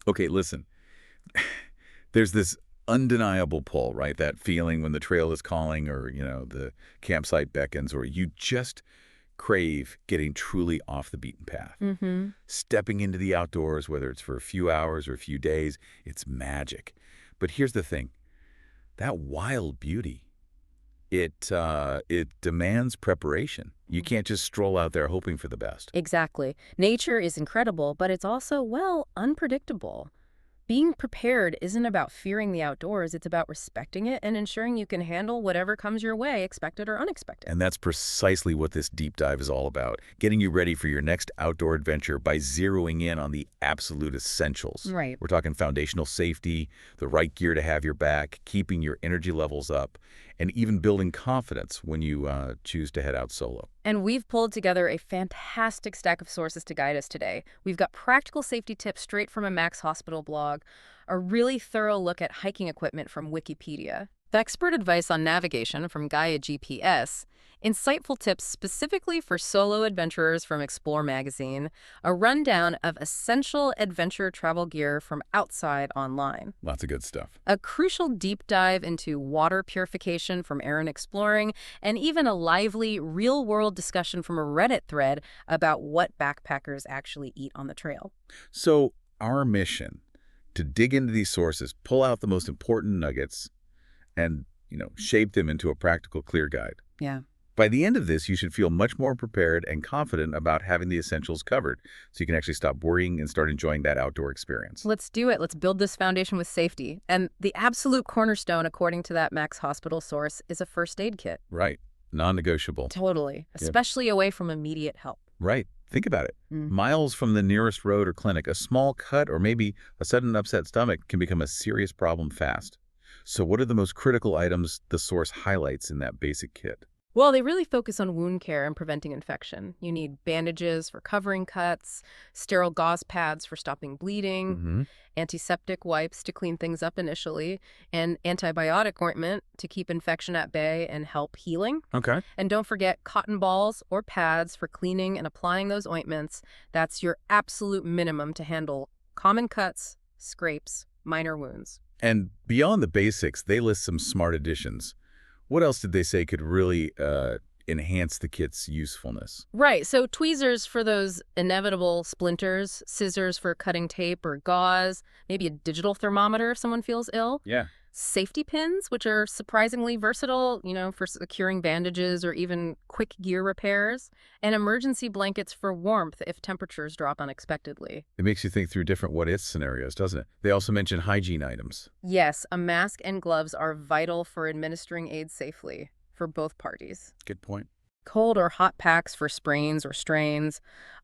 Okay, listen. There's this undeniable pull, right? That feeling when the trail is calling or, the campsite beckons, or you just crave getting truly off the beaten path. Mm-hmm. Stepping into the outdoors, whether it's for a few hours or a few days, it's magic. But here's the thing. That wild beauty, it demands preparation. You can't just stroll out there hoping for the best. Exactly. Nature is incredible, but it's also, well, unpredictable. Being prepared isn't about fearing the outdoors, it's about respecting it and ensuring you can handle whatever comes your way, expected or unexpected. And that's precisely what this deep dive is all about, getting you ready for your next outdoor adventure by zeroing in on the absolute essentials. Right. We're talking foundational safety, the right gear to have your back, keeping your energy levels up, and even building confidence when you choose to head out solo. And we've pulled together a fantastic stack of sources to guide us today. We've got practical safety tips straight from a Max Hospital blog, a really thorough look at hiking equipment from Wikipedia, the expert advice on navigation from Gaia GPS, insightful tips specifically for solo adventurers from Explore magazine, a rundown of essential adventure travel gear from Outside Online, Lots of good stuff. a crucial deep dive into water purification from Aaron Exploring, and even a lively, real-world discussion from a Reddit thread about what backpackers actually eat on the trail. So our mission, to dig into these sources, pull out the most important nuggets, and, shape them into a practical, clear guide. Yeah. By the end of this, you should feel much more prepared and confident about having the essentials covered, so you can actually stop worrying and start enjoying that outdoor experience. Let's do it. Let's build this foundation with safety. And the absolute cornerstone, according to that Max Hospital source, is a first aid kit. Right. Non-negotiable. Totally. Yep. Especially away from immediate help. Right. Think about it. Mm. Miles from the nearest road or clinic, a small cut or maybe a sudden upset stomach can become a serious problem fast. So what are the most critical items the source highlights in that basic kit? Well, they really focus on wound care and preventing infection. You need bandages for covering cuts, sterile gauze pads for stopping bleeding, Mm-hmm. antiseptic wipes to clean things up initially, and antibiotic ointment to keep infection at bay and help healing. Okay. And don't forget cotton balls or pads for cleaning and applying those ointments. That's your absolute minimum to handle common cuts, scrapes, minor wounds. And beyond the basics, they list some smart additions. What else did they say could really enhance the kit's usefulness? Right, so tweezers for those inevitable splinters, scissors for cutting tape or gauze, maybe a digital thermometer if someone feels ill, Yeah. safety pins, which are surprisingly versatile, for securing bandages or even quick gear repairs, and emergency blankets for warmth if temperatures drop unexpectedly. It makes you think through different what-if scenarios, doesn't it? They also mention hygiene items. Yes, a mask and gloves are vital for administering aid safely for both parties. Good point. Cold or hot packs for sprains or strains,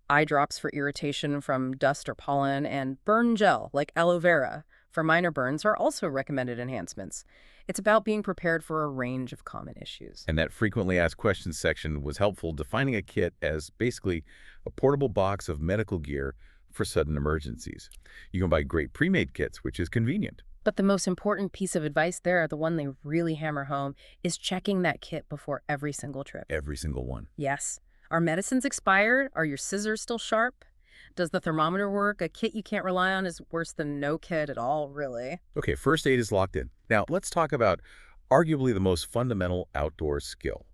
eye drops for irritation from dust or pollen, and burn gel like aloe vera for minor burns are also recommended enhancements. It's about being prepared for a range of common issues. And that frequently asked questions section was helpful, defining a kit as basically a portable box of medical gear for sudden emergencies. You can buy great pre-made kits, which is convenient. But the most important piece of advice there, the one they really hammer home, is checking that kit before every single trip. Every single one. Yes. Are medicines expired? Are your scissors still sharp? Does the thermometer work? A kit you can't rely on is worse than no kit at all, really. Okay, first aid is locked in. Now, let's talk about arguably the most fundamental outdoor skill,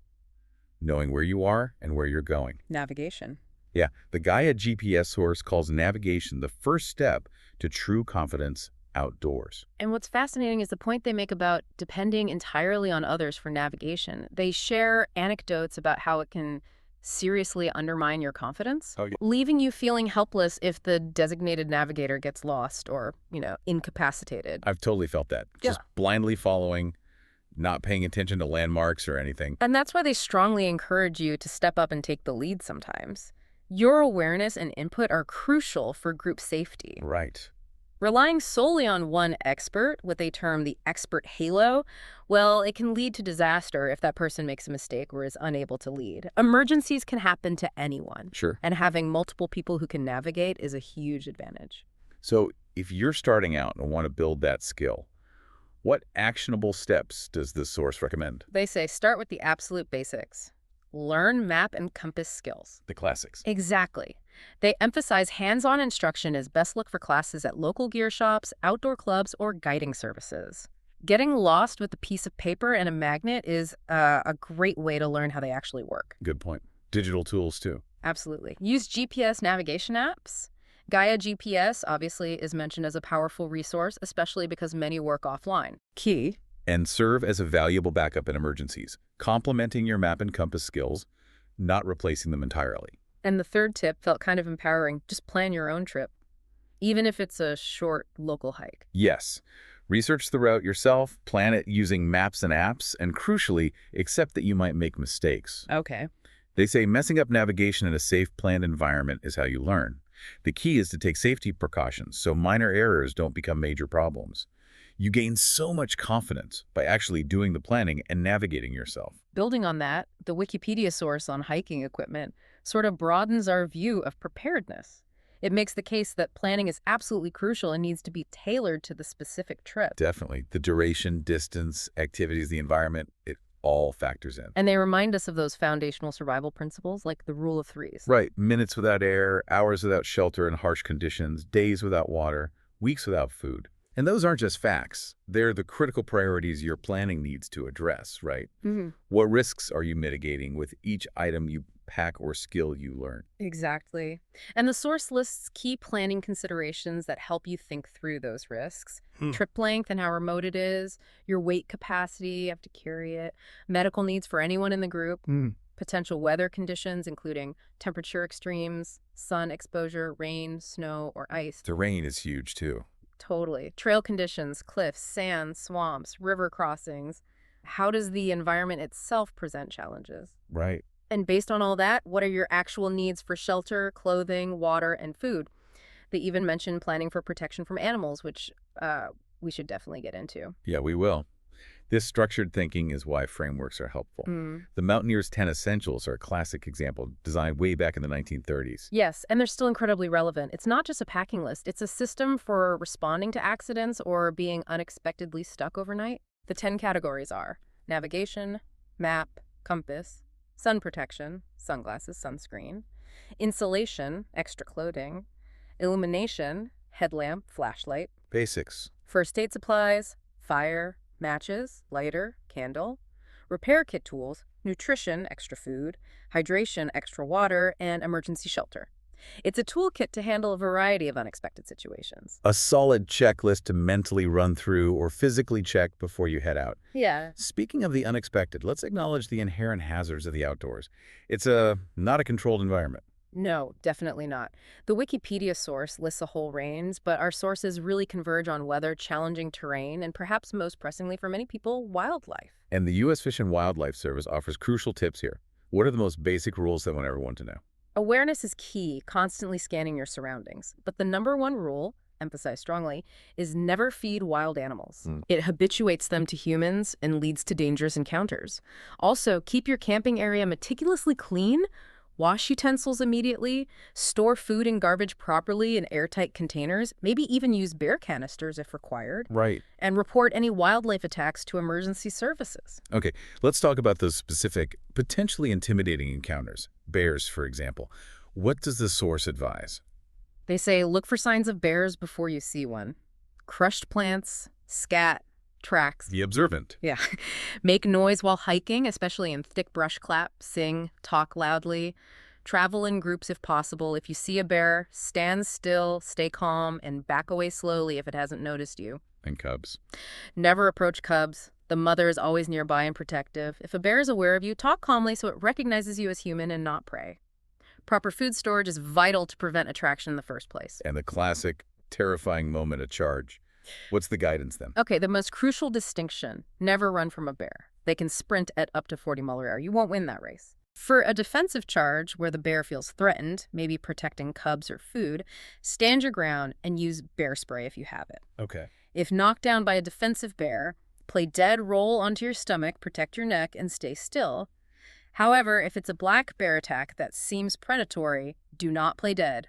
knowing where you are and where you're going. Navigation. Yeah, the Gaia GPS source calls navigation the first step to true confidence outdoors. And what's fascinating is the point they make about depending entirely on others for navigation. They share anecdotes about how it can seriously undermine your confidence, Oh, yeah. leaving you feeling helpless if the designated navigator gets lost or, incapacitated. I've totally felt that. Just blindly following, not paying attention to landmarks or anything. And that's why they strongly encourage you to step up and take the lead sometimes. Your awareness and input are crucial for group safety. Right. Relying solely on one expert, what they term the expert halo, well, it can lead to disaster if that person makes a mistake or is unable to lead. Emergencies can happen to anyone, Sure. and having multiple people who can navigate is a huge advantage. So if you're starting out and want to build that skill, what actionable steps does this source recommend? They say start with the absolute basics. Learn map and compass skills. The classics. Exactly. They emphasize hands-on instruction as best look for classes at local gear shops, outdoor clubs, or guiding services. Getting lost with a piece of paper and a magnet is a great way to learn how they actually work. Good point. Digital tools, too. Absolutely. Use GPS navigation apps. Gaia GPS, obviously, is mentioned as a powerful resource, especially because many work offline. Key. And serve as a valuable backup in emergencies, complementing your map and compass skills, not replacing them entirely. And the third tip felt kind of empowering. Just plan your own trip, even if it's a short local hike. Yes. Research the route yourself, plan it using maps and apps, and crucially, accept that you might make mistakes. Okay. They say messing up navigation in a safe, planned environment is how you learn. The key is to take safety precautions so minor errors don't become major problems. You gain so much confidence by actually doing the planning and navigating yourself. Building on that, the Wikipedia source on hiking equipment sort of broadens our view of preparedness. It makes the case that planning is absolutely crucial and needs to be tailored to the specific trip. Definitely. The duration, distance, activities, the environment, it all factors in. And they remind us of those foundational survival principles like the rule of threes. Right. Minutes without air, hours without shelter in harsh conditions, days without water, weeks without food. And those aren't just facts. They're the critical priorities your planning needs to address, right? Mm-hmm. What risks are you mitigating with each item you pack or skill you learn? Exactly. And the source lists key planning considerations that help you think through those risks. Trip length and how remote it is, your weight capacity, you have to carry it, medical needs for anyone in the group, potential weather conditions, including temperature extremes, sun exposure, rain, snow, or ice. The rain is huge, too. Totally. Trail conditions, cliffs, sand, swamps, river crossings. How does the environment itself present challenges? Right. And based on all that, what are your actual needs for shelter, clothing, water, and food? They even mention planning for protection from animals, which we should definitely get into. Yeah, we will. This structured thinking is why frameworks are helpful. The Mountaineer's 10 Essentials are a classic example, designed way back in the 1930s. Yes, and they're still incredibly relevant. It's not just a packing list. It's a system for responding to accidents or being unexpectedly stuck overnight. The 10 categories are navigation, map, compass, sun protection, sunglasses, sunscreen, insulation, extra clothing, illumination, headlamp, flashlight, Basics. first aid supplies, fire, matches, lighter, candle, repair kit tools, nutrition, extra food, hydration, extra water, and emergency shelter. It's a toolkit to handle a variety of unexpected situations. A solid checklist to mentally run through or physically check before you head out. Yeah. Speaking of the unexpected, let's acknowledge the inherent hazards of the outdoors. It's not a controlled environment. No, definitely not. The Wikipedia source lists a whole range, but our sources really converge on weather, challenging terrain, and perhaps most pressingly for many people, wildlife. And the U.S. Fish and Wildlife Service offers crucial tips here. What are the most basic rules they want everyone to know? Awareness is key, constantly scanning your surroundings. But the number one rule, emphasized strongly, is never feed wild animals. It habituates them to humans and leads to dangerous encounters. Also, keep your camping area meticulously clean, wash utensils immediately, store food and garbage properly in airtight containers, maybe even use bear canisters if required, Right. and report any wildlife attacks to emergency services. Okay, let's talk about those specific, potentially intimidating encounters. Bears, for example. What does the source advise? They say look for signs of bears before you see one. Crushed plants, scat, tracks. The observant. Yeah. Make noise while hiking, especially in thick brush clap, sing, talk loudly. Travel in groups if possible. If you see a bear, stand still, stay calm, and back away slowly if it hasn't noticed you. And cubs. Never approach cubs. The mother is always nearby and protective. If a bear is aware of you, talk calmly so it recognizes you as human and not prey. Proper food storage is vital to prevent attraction in the first place. And the classic, terrifying moment of charge. What's the guidance then? Okay, the most crucial distinction, never run from a bear. They can sprint at up to 40 miles per hour. You won't win that race. For a defensive charge where the bear feels threatened, maybe protecting cubs or food, stand your ground and use bear spray if you have it. Okay. If knocked down by a defensive bear, play dead roll onto your stomach, protect your neck, and stay still. However, if it's a black bear attack that seems predatory, do not play dead.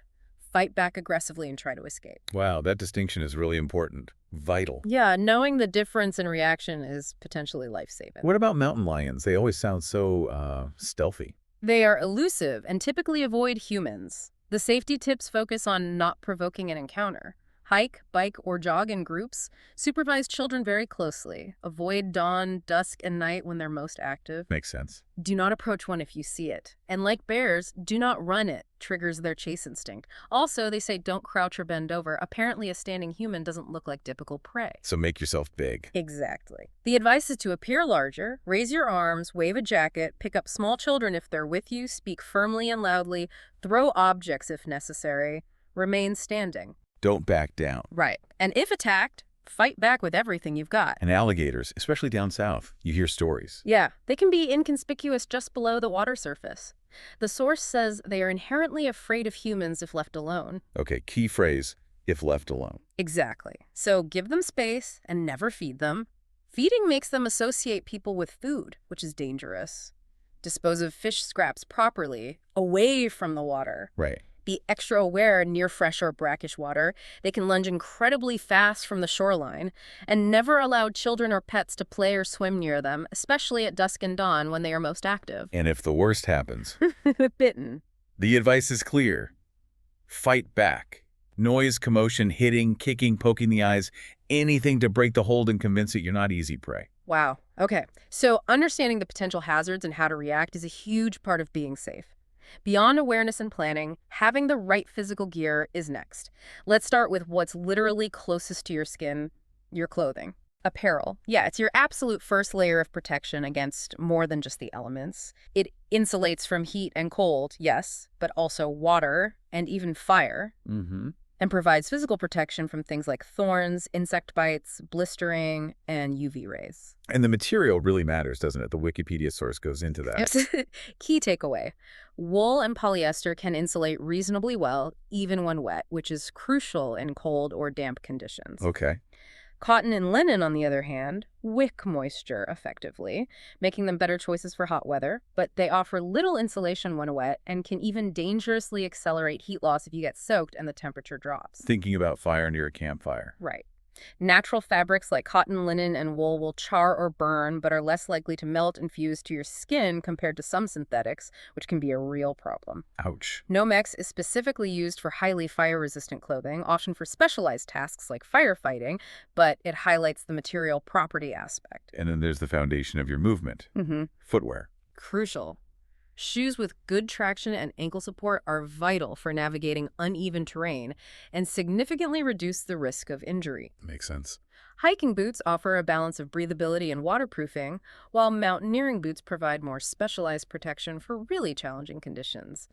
fight back aggressively and try to escape. Wow, that distinction is really important. Vital. Yeah, knowing the difference in reaction is potentially life-saving. What about mountain lions? They always sound so stealthy. They are elusive and typically avoid humans. The safety tips focus on not provoking an encounter. Hike, bike, or jog in groups. Supervise children very closely. Avoid dawn, dusk, and night when they're most active. Makes sense. Do not approach one if you see it. And like bears, do not run it. Triggers their chase instinct. Also, they say don't crouch or bend over. Apparently, a standing human doesn't look like typical prey. So make yourself big. Exactly. The advice is to appear larger, raise your arms, wave a jacket, pick up small children if they're with you, speak firmly and loudly, throw objects if necessary, remain standing. Don't back down. Right. And if attacked, fight back with everything you've got. And alligators, especially down south, you hear stories. Yeah, they can be inconspicuous just below the water surface. The source says they are inherently afraid of humans if left alone. Okay, key phrase, if left alone. Exactly. So give them space and never feed them. Feeding makes them associate people with food, which is dangerous. Dispose of fish scraps properly, away from the water. Right. Be extra aware near fresh or brackish water. They can lunge incredibly fast from the shoreline. And never allow children or pets to play or swim near them, especially at dusk and dawn when they are most active. And if the worst happens, Bitten. the advice is clear. Fight back. Noise, commotion, hitting, kicking, poking the eyes, anything to break the hold and convince it you're not easy prey. Wow. Okay. So understanding the potential hazards and how to react is a huge part of being safe. Beyond awareness and planning, having the right physical gear is next. Let's start with what's literally closest to your skin, your clothing. Apparel. Yeah, it's your absolute first layer of protection against more than just the elements. It insulates from heat and cold, yes, but also water and even fire. And provides physical protection from things like thorns, insect bites, blistering, and UV rays. And the material really matters, doesn't it? The Wikipedia source goes into that. Key takeaway. Wool and polyester can insulate reasonably well, even when wet, which is crucial in cold or damp conditions. Okay. Cotton and linen, on the other hand, wick moisture effectively, making them better choices for hot weather, but they offer little insulation when wet and can even dangerously accelerate heat loss if you get soaked and the temperature drops. Thinking about fire near a campfire. Right. Natural fabrics like cotton, linen, and wool will char or burn, but are less likely to melt and fuse to your skin compared to some synthetics, which can be a real problem. Ouch. Nomex is specifically used for highly fire-resistant clothing, often for specialized tasks like firefighting, but it highlights the material property aspect. And then there's the foundation of your movement. Footwear. Crucial. Shoes with good traction and ankle support are vital for navigating uneven terrain and significantly reduce the risk of injury. Makes sense. Hiking boots offer a balance of breathability and waterproofing, while mountaineering boots provide more specialized protection for really challenging conditions.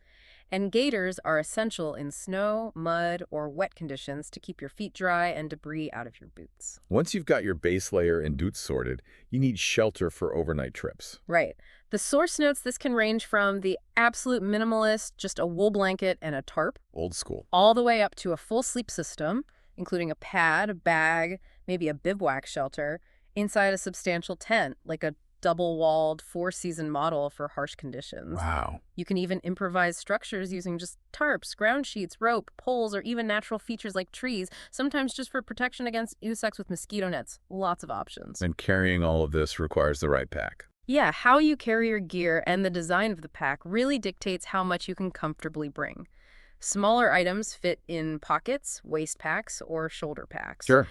And gaiters are essential in snow, mud, or wet conditions to keep your feet dry and debris out of your boots. Once you've got your base layer and boots sorted, you need shelter for overnight trips. Right. The source notes this can range from the absolute minimalist, just a wool blanket and a tarp, Old school. all the way up to a full sleep system, including a pad, a bag, maybe a bivouac shelter, inside a substantial tent, like a double-walled, four-season model for harsh conditions. Wow. You can even improvise structures using just tarps, ground sheets, rope, poles, or even natural features like trees, sometimes just for protection against insects with mosquito nets. Lots of options. And carrying all of this requires the right pack. Yeah, how you carry your gear and the design of the pack really dictates how much you can comfortably bring. Smaller items fit in pockets, waist packs, or shoulder packs. Sure.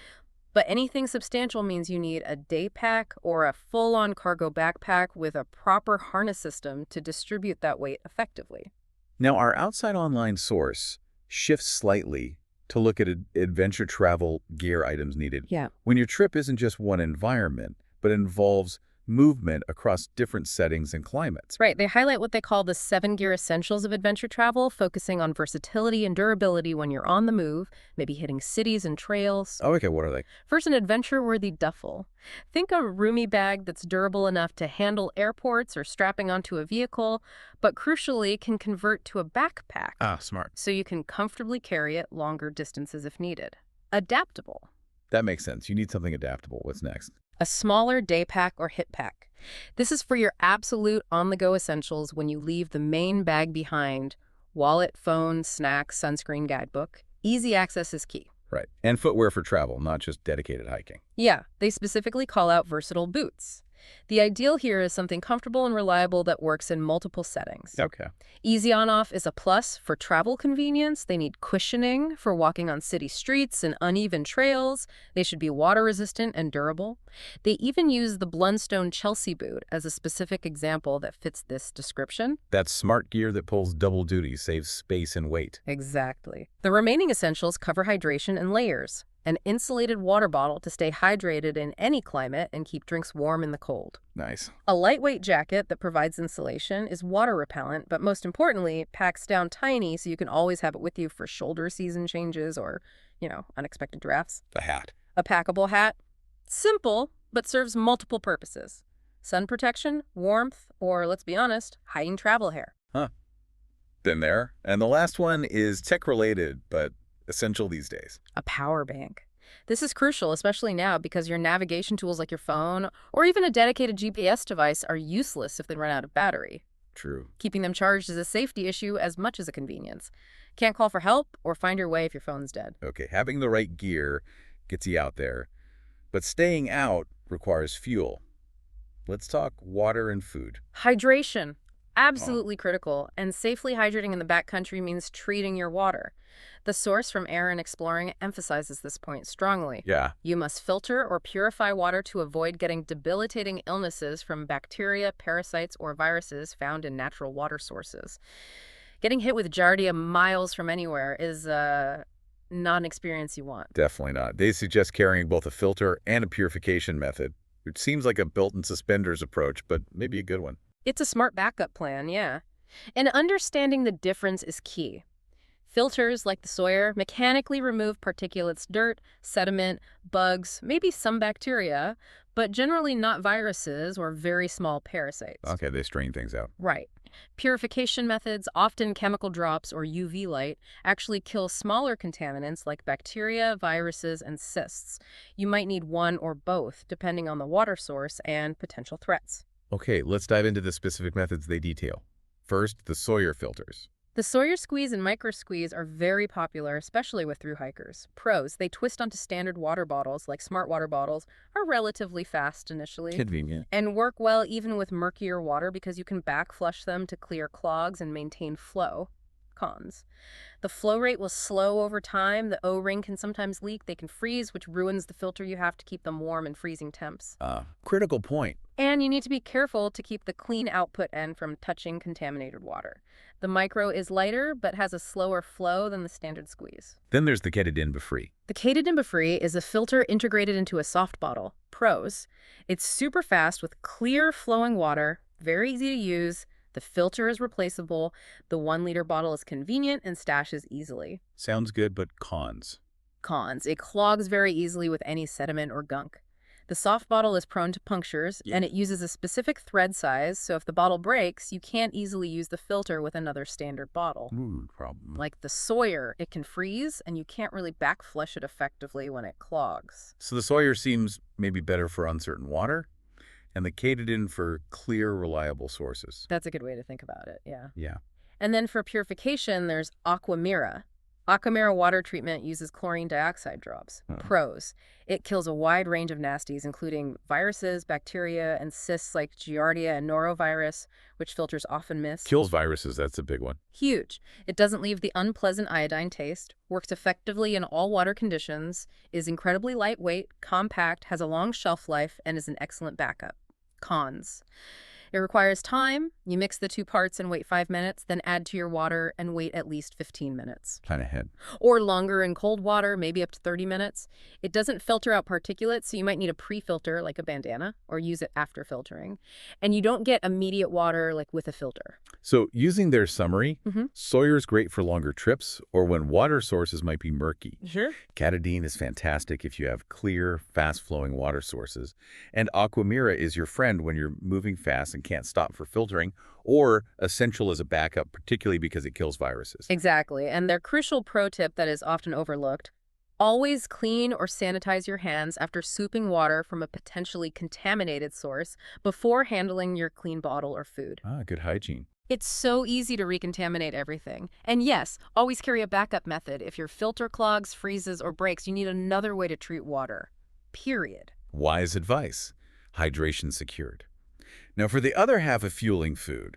But anything substantial means you need a day pack or a full-on cargo backpack with a proper harness system to distribute that weight effectively. Now, our outside online source shifts slightly to look at adventure travel gear items needed. Yeah. When your trip isn't just one environment, but involves movement across different settings and climates. Right. They highlight what they call the 7 gear essentials of adventure travel, focusing on versatility and durability when you're on the move, maybe hitting cities and trails. Oh, okay. What are they? First, an adventure-worthy duffel. Think a roomy bag that's durable enough to handle airports or strapping onto a vehicle, but crucially can convert to a backpack. Ah, smart. So you can comfortably carry it longer distances if needed. Adaptable. That makes sense. You need something adaptable. What's next? A smaller day pack or hip pack. This is for your absolute on-the-go essentials when you leave the main bag behind, Wallet, phone, snacks, sunscreen, guidebook. Easy access is key. Right. And footwear for travel, not just dedicated hiking. Yeah, they specifically call out versatile boots. The ideal here is something comfortable and reliable that works in multiple settings. Okay. Easy on-off is a plus for travel convenience. They need cushioning for walking on city streets and uneven trails. They should be water-resistant and durable. They even use the Blundstone Chelsea boot as a specific example that fits this description. That's smart gear that pulls double duty, saves space and weight. Exactly. The remaining essentials cover hydration and layers. An insulated water bottle to stay hydrated in any climate and keep drinks warm in the cold. Nice. A lightweight jacket that provides insulation is water repellent, but most importantly, packs down tiny so you can always have it with you for shoulder season changes or, unexpected drafts. A hat. A packable hat. Simple, but serves multiple purposes. Sun protection, warmth, or, let's be honest, hiding travel hair. Huh. Been there. And the last one is tech-related, but essential these days. A power bank. This is crucial, especially now, because your navigation tools like your phone or even a dedicated GPS device are useless if they run out of battery. True. Keeping them charged is a safety issue as much as a convenience. Can't call for help or find your way if your phone's dead. Okay, having the right gear gets you out there, but staying out requires fuel. Let's talk water and food. Hydration. Absolutely critical, and safely hydrating in the backcountry means treating your water. The source from Air and Exploring emphasizes this point strongly. Yeah. You must filter or purify water to avoid getting debilitating illnesses from bacteria, parasites, or viruses found in natural water sources. Getting hit with Giardia miles from anywhere is not an experience you want. Definitely not. They suggest carrying both a filter and a purification method, which seems like a built-in-suspenders approach, but maybe a good one. It's a smart backup plan, yeah. And understanding the difference is key. Filters, like the Sawyer, mechanically remove particulates, dirt, sediment, bugs, maybe some bacteria, but generally not viruses or very small parasites. Okay, they strain things out. Right. Purification methods, often chemical drops or UV light, actually kill smaller contaminants like bacteria, viruses, and cysts. You might need one or both, depending on the water source and potential threats. Okay, let's dive into the specific methods they detail. First, the Sawyer filters. The Sawyer squeeze and micro squeeze are very popular, especially with through hikers. Pros, they twist onto standard water bottles, like smart water bottles, are relatively fast initially. Convenient. And work well even with murkier water because you can back flush them to clear clogs and maintain flow. Cons. The flow rate will slow over time. The O-ring can sometimes leak. They can freeze, which ruins the filter. You have to keep them warm in freezing temps. Critical point. And you need to be careful to keep the clean output end from touching contaminated water. The micro is lighter, but has a slower flow than the standard squeeze. Then there's the Ketidin-Befree. The Ketidin-Befree is a filter integrated into a soft bottle. Pros. It's super fast with clear flowing water, very easy to use. The filter is replaceable. The 1-liter bottle is convenient and stashes easily. Sounds good, but cons. Cons. It clogs very easily with any sediment or gunk. The soft bottle is prone to punctures, and it uses a specific thread size, so if the bottle breaks, you can't easily use the filter with another standard bottle. Problem. Like the Sawyer, it can freeze, and you can't really back flush it effectively when it clogs. So the Sawyer seems maybe better for uncertain water, and the Ketidin for clear, reliable sources. That's a good way to think about it, yeah. Yeah. And then for purification, there's Aquamira. Aquamira water treatment uses chlorine dioxide drops. Pros. It kills a wide range of nasties, including viruses, bacteria, and cysts like Giardia and norovirus, which filters often miss. Kills viruses, that's a big one. Huge. It doesn't leave the unpleasant iodine taste, works effectively in all water conditions, is incredibly lightweight, compact, has a long shelf life, and is an excellent backup. Cons. It requires time. You mix the two parts and wait 5 minutes, then add to your water and wait at least 15 minutes. Plan ahead. Or longer in cold water, maybe up to 30 minutes. It doesn't filter out particulates, so you might need a pre-filter like a bandana or use it after filtering. And you don't get immediate water like with a filter. So using their summary, Sawyer's great for longer trips or when water sources might be murky. Sure. Ketidin is fantastic if you have clear, fast-flowing water sources. And Aquamira is your friend when you're moving fast and can't stop for filtering, or essential as a backup, particularly because it kills viruses. Exactly. And their crucial pro tip that is often overlooked: always clean or sanitize your hands after souping water from a potentially contaminated source before handling your clean bottle or food. Good hygiene. It's so easy to recontaminate everything. And yes, always carry a backup method. If your filter clogs, freezes, or breaks, you need another way to treat water. Period. Wise advice. Hydration secured. Now, for the other half of fueling food,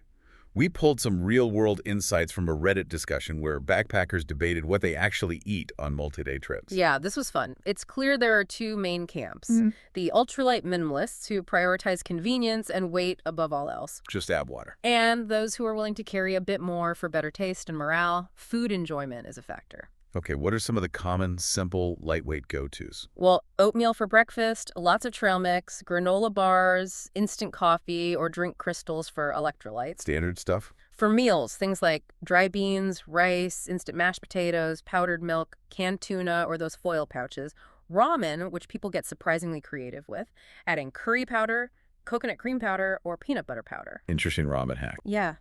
we pulled some real-world insights from a Reddit discussion where backpackers debated what they actually eat on multi-day trips. Yeah, this was fun. It's clear there are two main camps. Mhm. The ultralight minimalists who prioritize convenience and weight above all else. Just add water. And those who are willing to carry a bit more for better taste and morale. Food enjoyment is a factor. Okay, what are some of the common, simple, lightweight go-tos? Well, oatmeal for breakfast, lots of trail mix, granola bars, instant coffee, or drink crystals for electrolytes. Standard stuff? For meals, things like dry beans, rice, instant mashed potatoes, powdered milk, canned tuna, or those foil pouches. Ramen, which people get surprisingly creative with, adding curry powder, coconut cream powder, or peanut butter powder. Interesting ramen hack. Yeah.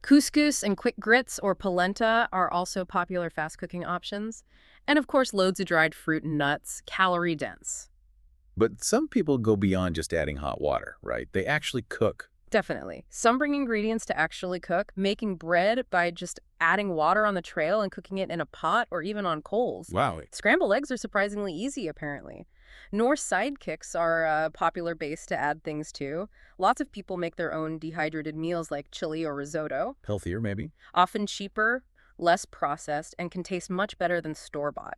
Couscous and quick grits or polenta are also popular fast cooking options. And of course, loads of dried fruit and nuts, calorie dense. But some people go beyond just adding hot water, right? They actually cook. Definitely. Some bring ingredients to actually cook, making bread by just adding water on the trail and cooking it in a pot or even on coals. Wow. Scrambled eggs are surprisingly easy, apparently. Norse sidekicks are a popular base to add things to. Lots of people make their own dehydrated meals like chili or risotto, Healthier, maybe? often cheaper, less processed, and can taste much better than store-bought.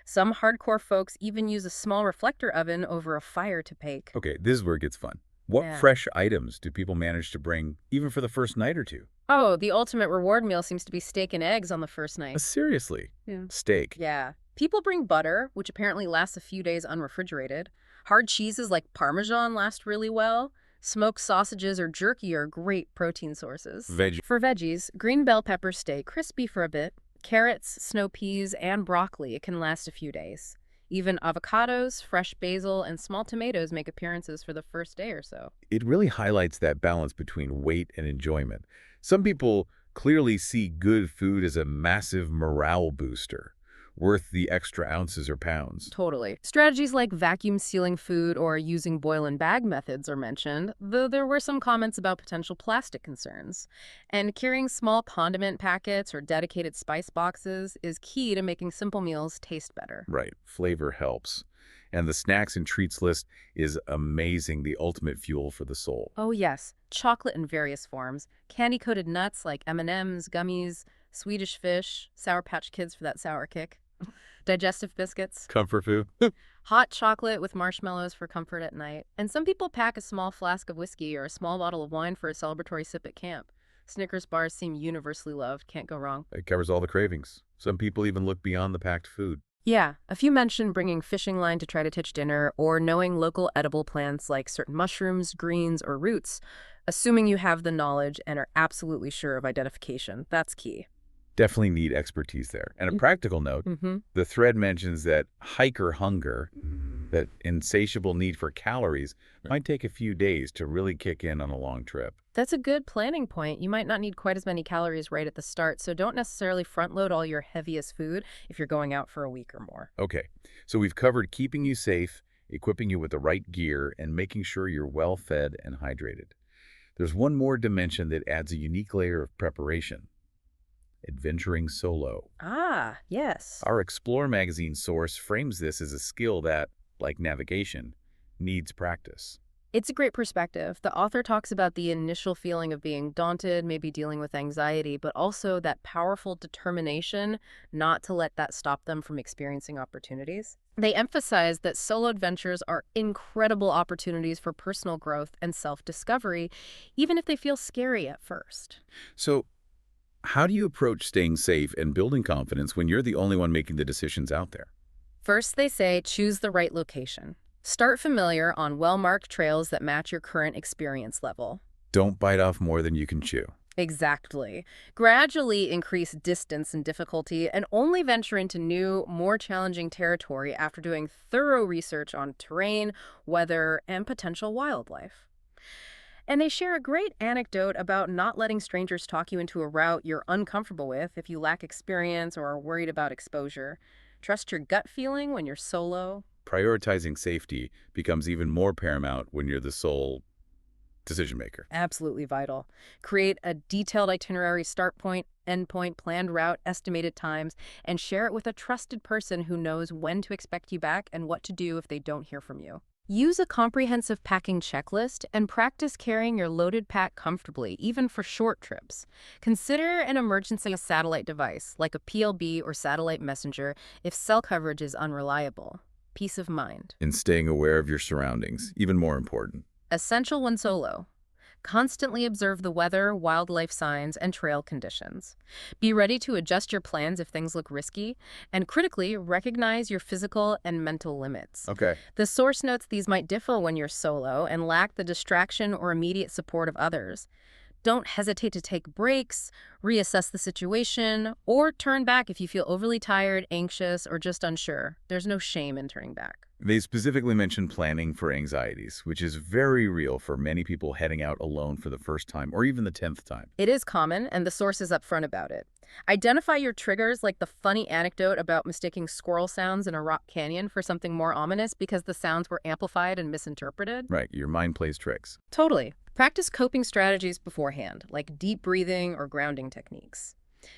Some hardcore folks even use a small reflector oven over a fire to bake. Okay, this is where it gets fun. What Yeah. fresh items do people manage to bring, even for the first night or two? Oh, the ultimate reward meal seems to be steak and eggs on the first night. Seriously. Yeah. Steak. Yeah. People bring butter, which apparently lasts a few days unrefrigerated. Hard cheeses like Parmesan last really well. Smoked sausages or jerky are great protein sources. Veggie. For veggies, green bell peppers stay crispy for a bit. Carrots, snow peas, and broccoli can last a few days. Even avocados, fresh basil, and small tomatoes make appearances for the first day or so. It really highlights that balance between weight and enjoyment. Some people clearly see good food as a massive morale booster, worth the extra ounces or pounds. Totally. Strategies like vacuum sealing food or using boil and bag methods are mentioned, though there were some comments about potential plastic concerns. And carrying small condiment packets or dedicated spice boxes is key to making simple meals taste better. Right, flavor helps. And the snacks and treats list is amazing, the ultimate fuel for the soul. Oh yes, chocolate in various forms, candy-coated nuts like M&Ms, gummies, Swedish fish, Sour Patch Kids for that sour kick, digestive biscuits, Comfort food? hot chocolate with marshmallows for comfort at night, and some people pack a small flask of whiskey or a small bottle of wine for a celebratory sip at camp. Snickers bars seem universally loved, can't go wrong. It covers all the cravings. Some people even look beyond the packed food. Yeah, a few mentioned bringing fishing line to try to ditch dinner or knowing local edible plants like certain mushrooms, greens, or roots, assuming you have the knowledge and are absolutely sure of identification. That's key. Definitely need expertise there. And a practical note, Mm-hmm. the thread mentions that hiker hunger, that insatiable need for calories, might take a few days to really kick in on a long trip. That's a good planning point. You might not need quite as many calories right at the start, so don't necessarily front load all your heaviest food if you're going out for a week or more. Okay, so we've covered keeping you safe, equipping you with the right gear, and making sure you're well fed and hydrated. There's one more dimension that adds a unique layer of preparation: adventuring solo. Ah, yes. Our Explore magazine source frames this as a skill that, like navigation, needs practice. It's a great perspective. The author talks about the initial feeling of being daunted, maybe dealing with anxiety, but also that powerful determination not to let that stop them from experiencing opportunities. They emphasize that solo adventures are incredible opportunities for personal growth and self-discovery, even if they feel scary at first. So, how do you approach staying safe and building confidence when you're the only one making the decisions out there? First, they say choose the right location. Start familiar on well-marked trails that match your current experience level. Don't bite off more than you can chew. Exactly. Gradually increase distance and difficulty and only venture into new, more challenging territory after doing thorough research on terrain, weather, and potential wildlife. And they share a great anecdote about not letting strangers talk you into a route you're uncomfortable with if you lack experience or are worried about exposure. Trust your gut feeling when you're solo. Prioritizing safety becomes even more paramount when you're the sole decision maker. Absolutely vital. Create a detailed itinerary, start point, end point, planned route, estimated times, and share it with a trusted person who knows when to expect you back and what to do if they don't hear from you. Use a comprehensive packing checklist and practice carrying your loaded pack comfortably, even for short trips. Consider an emergency satellite device, like a PLB or satellite messenger, if cell coverage is unreliable. Peace of mind. And staying aware of your surroundings, even more important. Essential when solo. Constantly observe the weather, wildlife signs, and trail conditions. Be ready to adjust your plans if things look risky, and critically, recognize your physical and mental limits. Okay. The source notes these might differ when you're solo and lack the distraction or immediate support of others. Don't hesitate to take breaks, reassess the situation, or turn back if you feel overly tired, anxious, or just unsure. There's no shame in turning back. They specifically mention planning for anxieties, which is very real for many people heading out alone for the first time or even the 10th time. It is common, and the source is upfront about it. Identify your triggers, like the funny anecdote about mistaking squirrel sounds in a rock canyon for something more ominous because the sounds were amplified and misinterpreted. Right, your mind plays tricks. Totally. Practice coping strategies beforehand, like deep breathing or grounding techniques.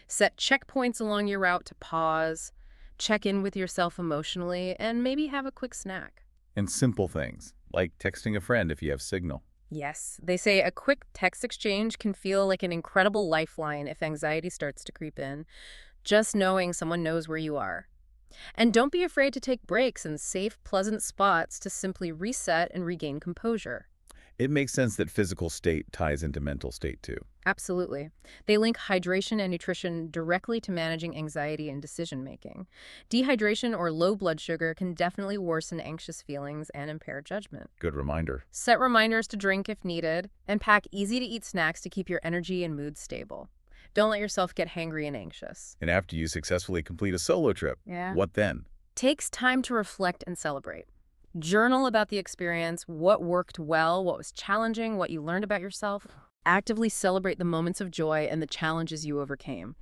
Set checkpoints along your route to pause, check in with yourself emotionally, and maybe have a quick snack. And simple things, like texting a friend if you have signal. Yes, they say a quick text exchange can feel like an incredible lifeline if anxiety starts to creep in, just knowing someone knows where you are. And don't be afraid to take breaks in safe, pleasant spots to simply reset and regain composure. It makes sense that physical state ties into mental state too. Absolutely. They link hydration and nutrition directly to managing anxiety and decision-making. Dehydration or low blood sugar can definitely worsen anxious feelings and impair judgment. Good reminder. Set reminders to drink if needed, and pack easy-to-eat snacks to keep your energy and mood stable. Don't let yourself get hangry and anxious. And after you successfully complete a solo trip, what then? Takes time to reflect and celebrate. Journal about the experience, what worked well, what was challenging, what you learned about yourself. Actively celebrate the moments of joy and the challenges you overcame.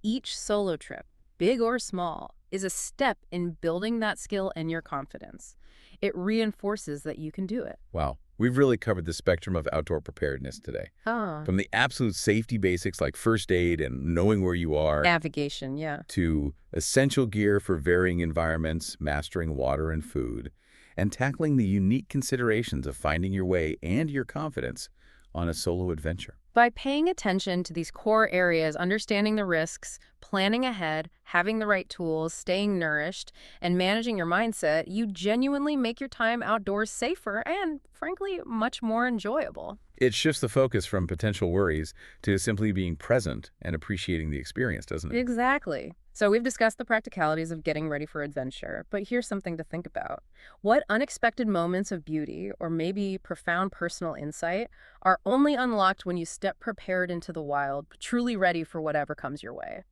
Each solo trip, big or small, is a step in building that skill and your confidence. It reinforces that you can do it. Wow, we've really covered the spectrum of outdoor preparedness today. Ah. From the absolute safety basics like first aid and knowing where you are, Navigation, yeah. to essential gear for varying environments, mastering water and food, and tackling the unique considerations of finding your way and your confidence on a solo adventure. By paying attention to these core areas, understanding the risks, planning ahead, having the right tools, staying nourished, and managing your mindset, you genuinely make your time outdoors safer and, frankly, much more enjoyable. It shifts the focus from potential worries to simply being present and appreciating the experience, doesn't it? Exactly. So we've discussed the practicalities of getting ready for adventure, but here's something to think about. What unexpected moments of beauty, or maybe profound personal insight, are only unlocked when you step prepared into the wild, truly ready for whatever comes your way?